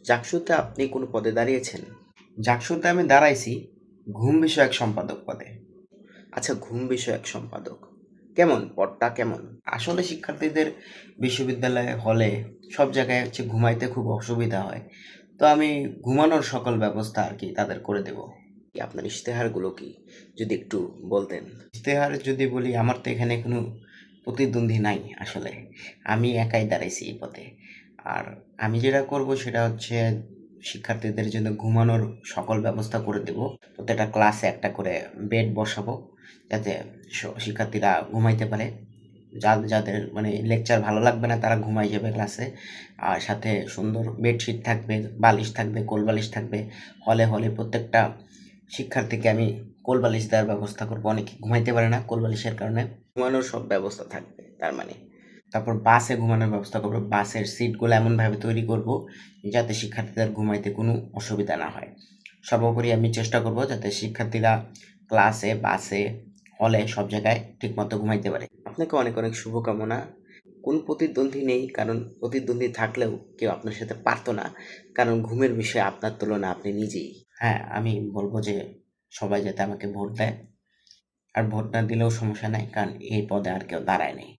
জাকসুতে আপনি কোনো পদে দাঁড়িয়েছেন? জাকসুতে আমি দাঁড়াইছি ঘুম বিষয়ক সম্পাদক পদে। আচ্ছা, ঘুম বিষয়ক সম্পাদক। কেমন? পদটা কেমন? আসলে শিক্ষার্থীদের বিশ্ববিদ্যালয়ে হলে সব জায়গায় ঘুমাইতে খুব অসুবিধা হয়। তো আমি ঘুমানোর সকল ব্যবস্থা আরকি তাদের করে দেব। আপনার ইশতেহারগুলো কি? যদি একটু বলতেন। ইশতেহার যদি বলি, আমার তো এখানে কোনো প্রতিদ্বন্দ্বী নাই আসলে। আমি একাই দাঁড়াইছি এই পদে। আর আমি যেটা করব সেটা হচ্ছে শিক্ষার্থীদের জন্য ঘুমানোর সকল ব্যবস্থা করে দেব। প্রত্যেকটা ক্লাসে একটা করে বেড বসাবো, যাতে শিক্ষার্থীরা ঘুমাইতে পারে। যাদের মানে লেকচার ভালো লাগবে না তারা ঘুমাই যাবে ক্লাসে। আর সাথে সুন্দর বেডশিট থাকবে, বালিশ থাকবে, কোল বালিশ থাকবে। হলে হলে প্রত্যেকটা শিক্ষার্থীকে আমি কোল বালিশ দেওয়ার ব্যবস্থা করবো। অনেকে ঘুমাইতে পারে না কোল বালিশের কারণে। ঘুমানোর সব ব্যবস্থা থাকবে তার মানে। তারপর বাসে ঘুমানোর ব্যবস্থা করবো। বাসের সিটগুলো এমনভাবে তৈরি করব যাতে শিক্ষার্থীদের ঘুমাইতে কোনো অসুবিধা না হয়। সর্বোপরি আমি চেষ্টা করব যাতে শিক্ষার্থীরা ক্লাসে, বাসে, হলে সব জায়গায় ঠিকমতো ঘুমাইতে পারে। আপনাকে অনেক অনেক শুভকামনা। কোনো প্রতিদ্বন্দ্বী নেই, কারণ প্রতিদ্বন্দ্বী থাকলেও কেউ আপনার সাথে পারতো না, কারণ ঘুমের বিষয়ে আপনার তুলনা আপনি নিজেই। হ্যাঁ, আমি বলবো যে সবাই যাতে আমাকে ভোট দেয়। আর ভোট না দিলেও সমস্যা নাই, কারণ এই পদে আর কেউ দাঁড়ায় নাই।